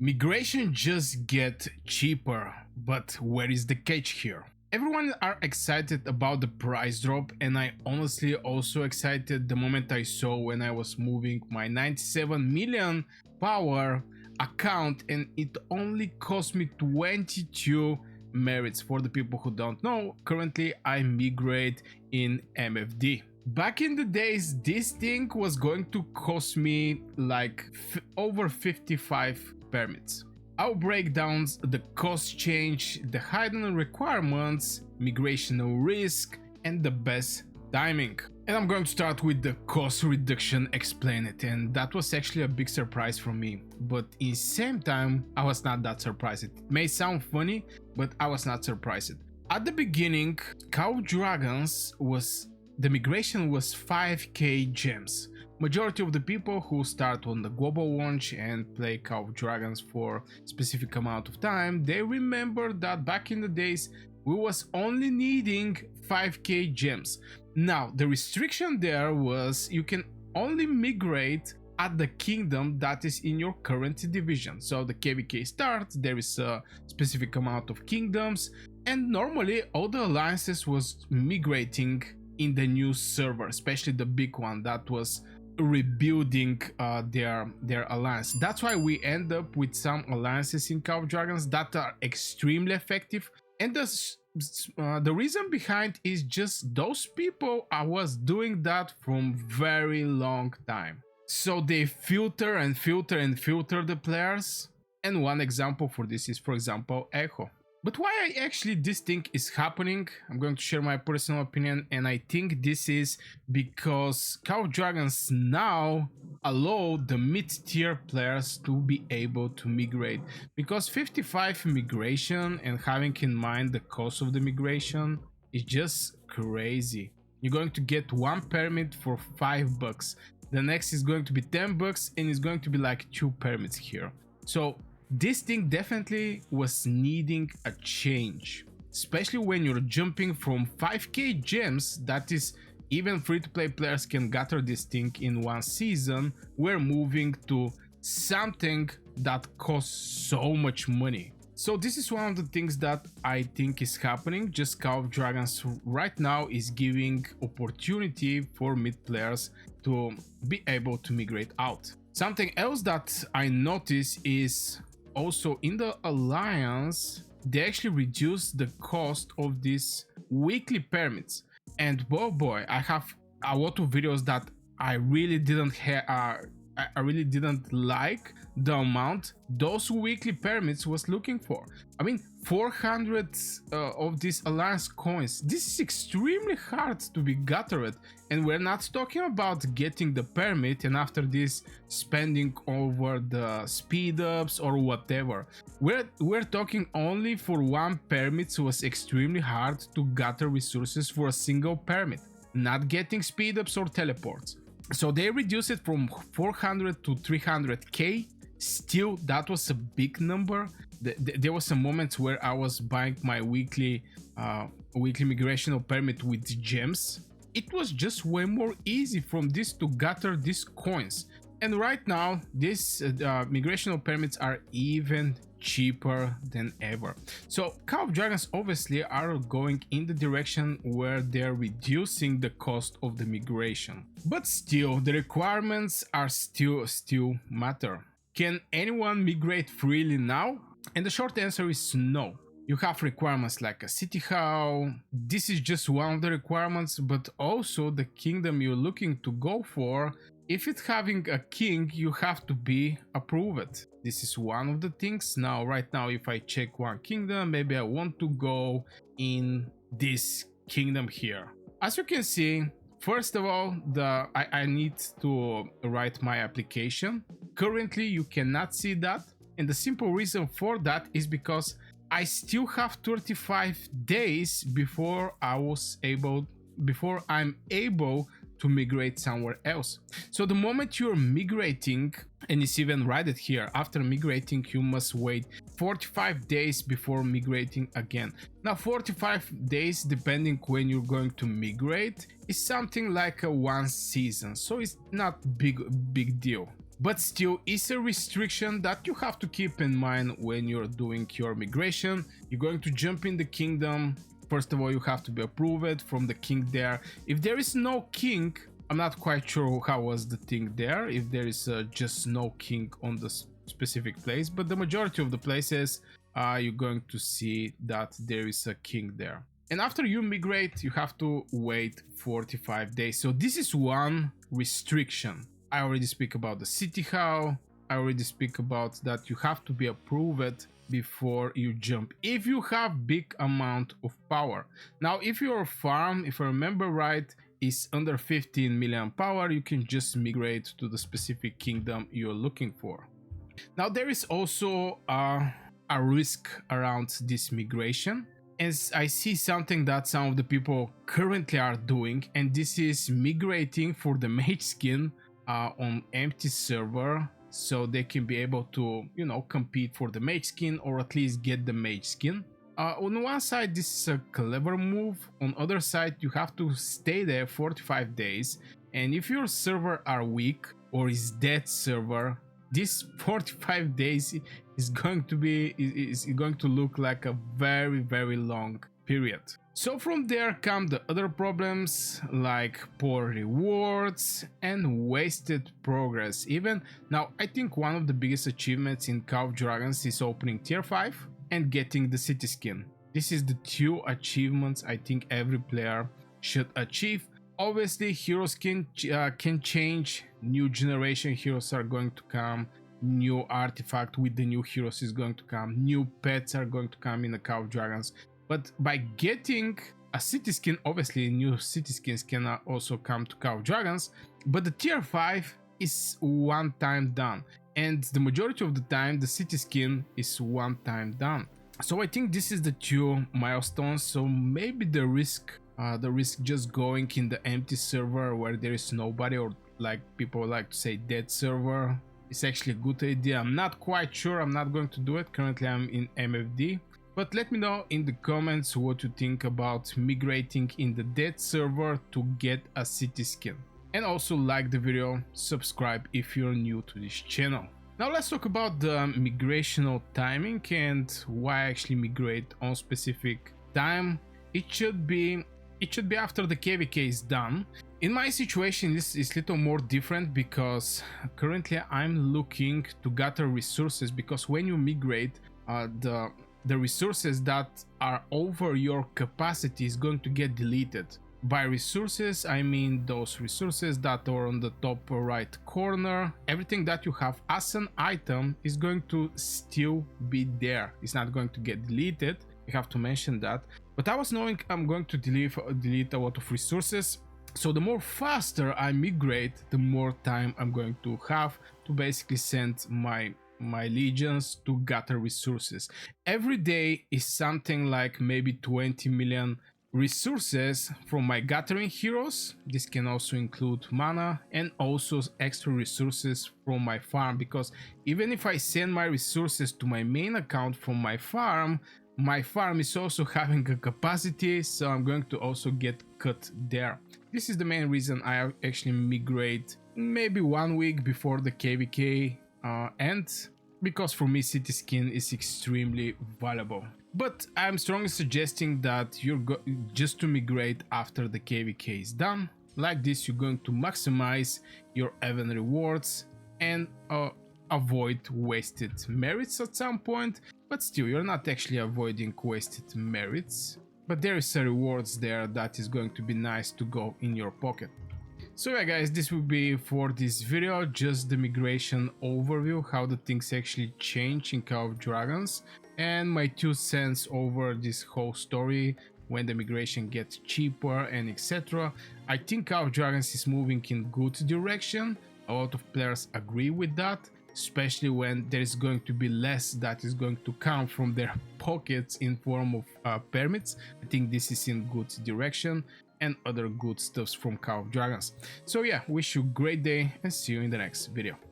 Migration just get cheaper, but where is the catch here? Everyone are excited about the price drop, and I honestly also excited the moment I saw when I was moving my 97 million power account and it only cost me 22 merits. For the people who don't know, currently I migrate in MFD. Back in the days, this thing was going to cost me like over 55 permits. I'll break down the cost change, the hidden requirements, migrational risk, and the best timing. And I'm going to start with the cost reduction, explain it, and that was actually a big surprise for me. But in the same time, I was not that surprised. It may sound funny, but I was not surprised. At the beginning, Call of Dragons the migration was 5k gems. Majority of the people who start on the global launch and play Call of Dragons for specific amount of time, they remember that back in the days we was only needing 5k gems. Now the restriction there was you can only migrate at the kingdom that is in your current division. So the KVK starts, there is a specific amount of kingdoms, and normally all the alliances was migrating in the new server, especially the big one that was rebuilding their alliance. That's why we end up with some alliances in Call of Dragons that are extremely effective, and the reason behind is just those people I was doing that from very long time. So they filter and filter and filter the players, and one example for this is, for example, Echo. But why actually this thing is happening, I'm going to share my personal opinion, and I think this is because Call of Dragons now allow the mid-tier players to be able to migrate. Because 55 migration and having in mind the cost of the migration is just crazy. You're going to get one permit for $5. The next is going to be $10 and it's going to be like 2 permits here. So this thing definitely was needing a change, especially when you're jumping from 5k gems, that is even free-to-play players can gather this thing in one season. We're moving to something that costs so much money. So this is one of the things that I think is happening. Just Call of Dragons right now is giving opportunity for mid players to be able to migrate out. Something else that I notice is also in the alliance they actually reduced the cost of these weekly permits, and boy, I have a lot of videos that I really didn't like the amount those weekly permits was looking for. I mean, 400 of these alliance coins. This is extremely hard to be gathered, and we're not talking about getting the permit and after this spending over the speed ups or whatever. We're talking only for one permit, so it's extremely hard to gather resources for a single permit, not getting speed ups or teleports. So they reduced it from 400 to 300k. Still, that was a big number. There was some moments where I was buying my weekly migrational permit with gems. It was just way more easy from this to gather these coins. And right now, these migrational permits are even cheaper than ever. So Call of Dragons obviously are going in the direction where they're reducing the cost of the migration. But still, the requirements are still matter. Can anyone migrate freely now? And the short answer is no. You have requirements like a city hall. This is just one of the requirements, but also the kingdom you're looking to go for. If it's having a king, you have to be approved. This is one of the things. Now, right now, if I check one kingdom, maybe I want to go in this kingdom here. As you can see, first of all, I need to write my application. Currently, you cannot see that. And the simple reason for that is because I still have 35 days before I'm able to migrate somewhere else. So the moment you're migrating, and it's even right here, after migrating you must wait 45 days before migrating again. Now 45 days, depending when you're going to migrate, is something like a 1 season, so it's not big deal. but still it's a restriction that you have to keep in mind when you're doing your migration. You're going to jump in the kingdom. First of all, you have to be approved from the king there. If there is no king, I'm not quite sure how was the thing there, if there is just no king on the specific place, but the majority of the places you're going to see that there is a king there. And after you migrate, you have to wait 45 days. So this is one restriction. I already speak about the city hall. I already speak about that you have to be approved before you jump if you have big amount of power. Now if your farm, if I remember right, is under 15 million power, you can just migrate to the specific kingdom you're looking for. Now there is also a risk around this migration, as I see something that some of the people currently are doing, and this is migrating for the mage skin on empty server, so they can be able to, you know, compete for the mage skin or at least get the mage skin. On one side this is a clever move, on other side you have to stay there 45 days, and if your server are weak or is dead server, this 45 days is going to look like a very long period. So from there come the other problems like poor rewards and wasted progress. Even now, I think one of the biggest achievements in Call of Dragons is opening tier 5 and getting the city skin. This is the two achievements I think every player should achieve. Obviously hero skin can change, new generation heroes are going to come, new artifact with the new heroes is going to come, new pets are going to come in the Call of Dragons. But by getting a city skin, obviously new city skins can also come to Call of Dragons, but the tier 5 is one time done, and the majority of the time the city skin is one time done. So I think this is the two milestones. So maybe the risk just going in the empty server where there is nobody, or like people like to say dead server, is actually a good idea. I'm not quite sure, I'm not going to do it. Currently I'm in MFD. But let me know in the comments what you think about migrating in the dead server to get a city skin. And also like the video, subscribe if you're new to this channel. Now let's talk about the migrational timing and why I actually migrate on specific time. It should be after the KVK is done. In my situation this is a little more different because currently I'm looking to gather resources, because when you migrate the resources that are over your capacity is going to get deleted. By resources I mean those resources that are on the top right corner. Everything that you have as an item is going to still be there, it's not going to get deleted. You have to mention that. But I was knowing I'm going to delete a lot of resources, so the more faster I migrate, the more time I'm going to have to basically send my legions to gather resources. Every day is something like maybe 20 million resources from my gathering heroes. This can also include mana and also extra resources from my farm, because even if I send my resources to my main account from my farm is also having a capacity, so I'm going to also get cut there. This is the main reason I actually migrate maybe 1 week before the KVK ends, because for me city skin is extremely valuable. But I'm strongly suggesting that you're just to migrate after the KVK is done. Like this you're going to maximize your event rewards and avoid wasted merits at some point. But still, you're not actually avoiding wasted merits, but there is a rewards there that is going to be nice to go in your pocket. So yeah guys, this will be for this video, just the migration overview, how the things actually change in Call of Dragons, and my 2 cents over this whole story when the migration gets cheaper and etc. I think Call of Dragons is moving in good direction. A lot of players agree with that, especially when there is going to be less that is going to come from their pockets in form of permits. I think this is in good direction, and other good stuffs from Call of Dragons. So yeah, wish you a great day and see you in the next video.